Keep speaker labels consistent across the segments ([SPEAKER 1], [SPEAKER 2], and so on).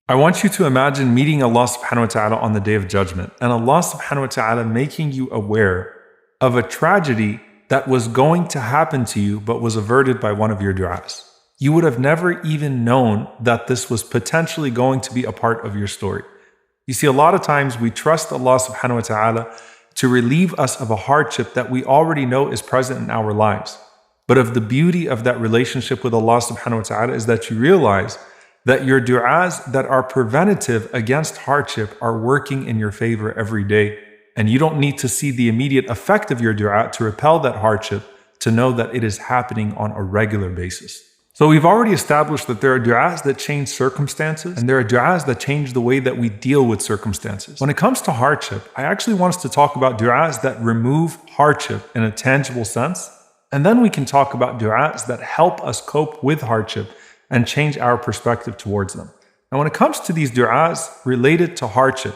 [SPEAKER 1] I want you to imagine meeting Allah subhanahu wa ta'ala on the Day of Judgment, and Allah subhanahu wa ta'ala making you aware of a tragedy that was going to happen to you but was averted by one of your du'as. You would have never even known that this was potentially going to be a part of your story. You see, a lot of times we trust Allah subhanahu wa ta'ala to relieve us of a hardship that we already know is present in our lives. But of the beauty of that relationship with Allah subhanahu wa ta'ala is that you realize that your du'as that are preventative against hardship are working in your favor every day. And you don't need to see the immediate effect of your du'a to repel that hardship to know that it is happening on a regular basis. So we've already established that there are du'as that change circumstances, and there are du'as that change the way that we deal with circumstances. When it comes to hardship, I actually want us to talk about du'as that remove hardship in a tangible sense, and then we can talk about du'as that help us cope with hardship and change our perspective towards them. Now when it comes to these du'as related to hardship,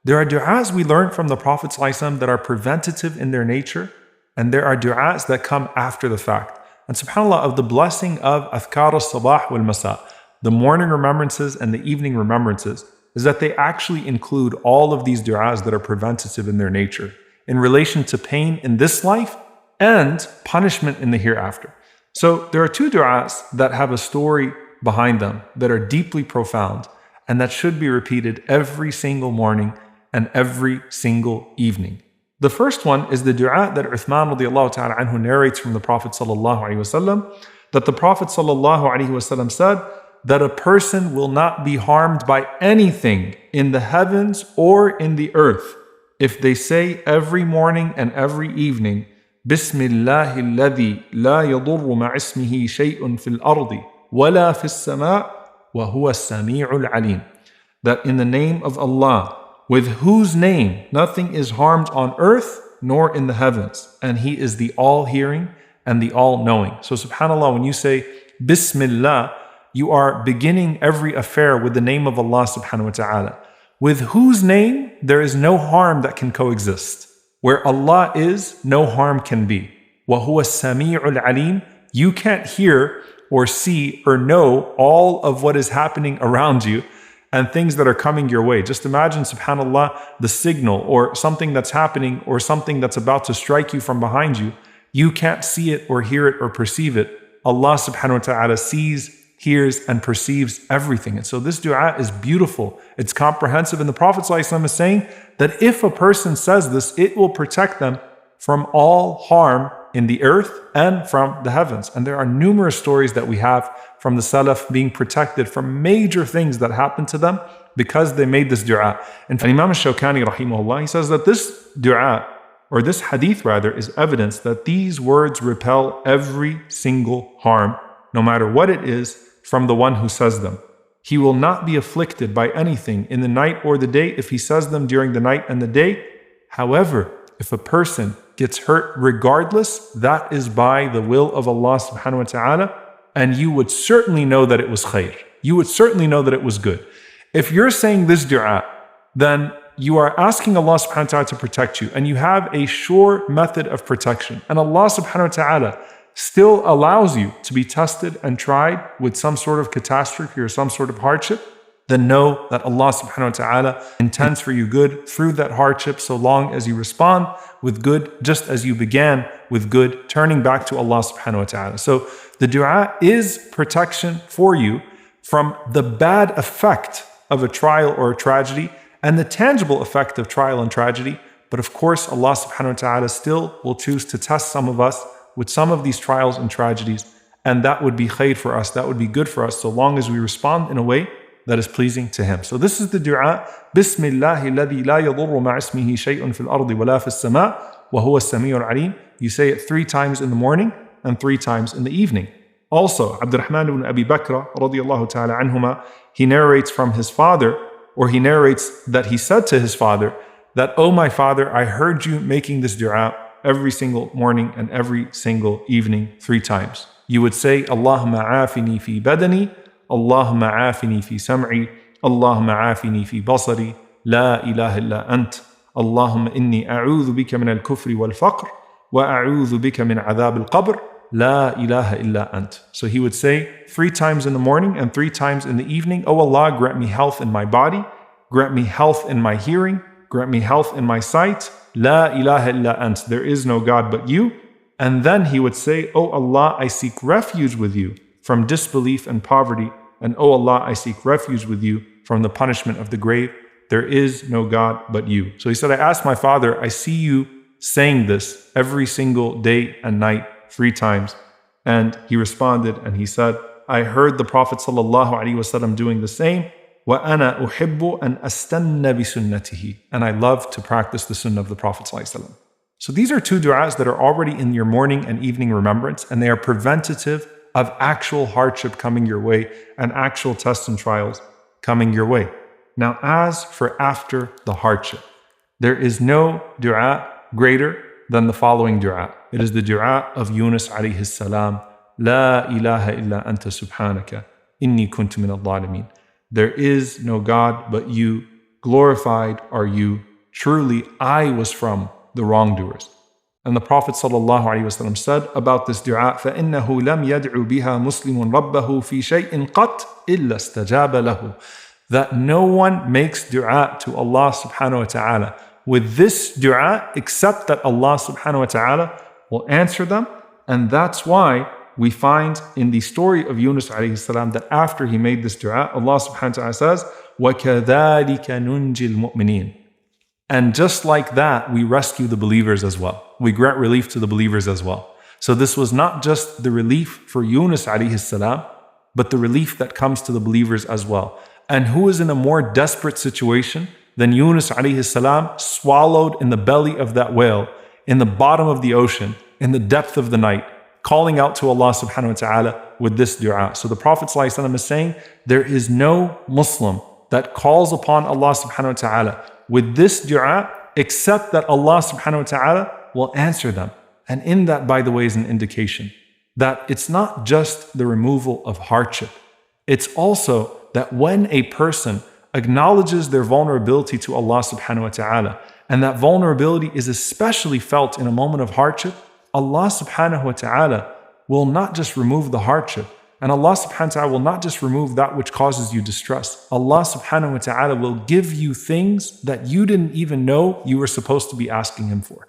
[SPEAKER 1] there are du'as we learn from the Prophet ﷺ that are preventative in their nature, and there are du'as that come after the fact. And subhanAllah, of the blessing of Adhkar al-Sabah wal-Masa, the morning remembrances and the evening remembrances, is that they actually include all of these du'as that are preventative in their nature, in relation to pain in this life and punishment in the hereafter. So there are two du'as that have a story behind them that are deeply profound and that should be repeated every single morning and every single evening. The first one is the du'a that Uthman radiallahu ta'ala anhu narrates from the Prophet sallallahu alaihi wasallam, that the Prophet sallallahu alaihi wasallam said that a person will not be harmed by anything in the heavens or in the earth if they say every morning and every evening, Bismillahi alladhi la yadurru ma'ismihi shay'un fil ardi wala fis sama' wa huwa as-sami'ul alim. That in the name of Allah, with whose name nothing is harmed on earth nor in the heavens, and He is the all-hearing and the all-knowing. So subhanAllah, when you say Bismillah, you are beginning every affair with the name of Allah subhanahu wa ta'ala, with whose name there is no harm that can coexist. Where Allah is, no harm can be. وَهُوَ السَّمِيعُ الْعَلِيمُ. You can't hear or see or know all of what is happening around you and things that are coming your way. Just imagine, subhanAllah, the signal or something that's happening or something that's about to strike you from behind you. You can't see it or hear it or perceive it. Allah subhanahu wa ta'ala sees, hears, and perceives everything. And so this dua is beautiful. It's comprehensive. And the Prophet ﷺ is saying that if a person says this, it will protect them from all harm in the earth and from the heavens. And there are numerous stories that we have from the Salaf being protected from major things that happened to them because they made this dua. And Imam al-Shawkani rahimahullah, he says that this dua, or this hadith rather, is evidence that these words repel every single harm, no matter what it is, from the one who says them. He will not be afflicted by anything in the night or the day if he says them during the night and the day. However, if a person gets hurt regardless, that is by the will of Allah subhanahu wa ta'ala, and you would certainly know that it was khair. You would certainly know that it was good. If you're saying this dua, then you are asking Allah subhanahu wa ta'ala to protect you, and you have a sure method of protection. And Allah subhanahu wa ta'ala still allows you to be tested and tried with some sort of catastrophe or some sort of hardship, then know that Allah subhanahu wa ta'ala intends for you good through that hardship, so long as you respond with good, just as you began with good, turning back to Allah subhanahu wa ta'ala. So the dua is protection for you from the bad effect of a trial or a tragedy and the tangible effect of trial and tragedy. But of course, Allah subhanahu wa ta'ala still will choose to test some of us with some of these trials and tragedies, and that would be khair for us, that would be good for us, so long as we respond in a way that is pleasing to Him. So this is the dua, Bismillahi alladhi la yadurru ma'ismihi shay'un fil ardi wa la fis sama' wa huwa as-sami'ul alim. You say it 3 times in the morning and 3 times in the evening. Also, Abdurrahman ibn Abi Bakr radiyallahu ta'ala anhuma, he narrates from his father, or he narrates that he said to his father, that, "Oh my father, I heard you making this dua every single morning and every single evening 3 times. You would say, Allahumma afini fi badani, Allahumma afini fi sam'i, Allahumma afini fi basari, la ilaha illa ant, Allahumma inni a'udhu bika min al-kufri wal-faqr, wa a'udhu bika min adhab al-qabr, La ilaha illa ant. So he would say 3 times in the morning and 3 times in the evening, "Oh Allah, grant me health in my body, grant me health in my hearing, grant me health in my sight. La ilaha illa ant. There is no God but you." And then he would say, "Oh Allah, I seek refuge with you from disbelief and poverty. And oh Allah, I seek refuge with you from the punishment of the grave. There is no God but you." So he said, "I asked my father, I see you saying this every single day and night 3 times. And he responded and he said, I heard the Prophet ﷺ doing the same. وَأَنَا أُحِبُّ أَنْ أَسْتَنَّ بِسُنَّتِهِ. And I love to practice the sunnah of the Prophet ﷺ. So these are 2 du'as that are already in your morning and evening remembrance, and they are preventative of actual hardship coming your way and actual tests and trials coming your way. Now, as for after the hardship, there is no du'a greater than the following du'a. It is the du'a of Yunus alayhi salam. La ilaha illa anta subhanaka inni kuntu min al-zalimin. There is no God but you. Glorified are you. Truly, I was from the wrongdoers. And the Prophet ﷺ said about this du'a, فَإِنَّهُ لَمْ يَدْعُ بِهَا مُسْلِمٌ رَبَّهُ فِي شَيْءٍ قَطْ إِلَّا اسْتَجَابَ لَهُ. That no one makes du'a to Allah subhanahu wa ta'ala with this du'a except that Allah subhanahu wa ta'ala will answer them. And that's why we find in the story of Yunus alayhi salam that after he made this du'a, Allah subhanahu wa ta'ala says, وَكَذَلِكَ نُنْجِي الْمُؤْمِنِينَ. And just like that, we rescue the believers as well. We grant relief to the believers as well. So this was not just the relief for Yunus alayhi salam, but the relief that comes to the believers as well. And who is in a more desperate situation than Yunus alayhi salam, swallowed in the belly of that whale, in the bottom of the ocean, in the depth of the night, calling out to Allah subhanahu wa ta'ala with this dua. So the Prophet ﷺ is saying, there is no Muslim that calls upon Allah subhanahu wa ta'ala with this dua except that Allah subhanahu wa ta'ala will answer them. And in that, by the way, is an indication that it's not just the removal of hardship. It's also that when a person acknowledges their vulnerability to Allah subhanahu wa ta'ala, and that vulnerability is especially felt in a moment of hardship, Allah subhanahu wa ta'ala will not just remove the hardship, and Allah subhanahu wa ta'ala will not just remove that which causes you distress. Allah subhanahu wa ta'ala will give you things that you didn't even know you were supposed to be asking Him for.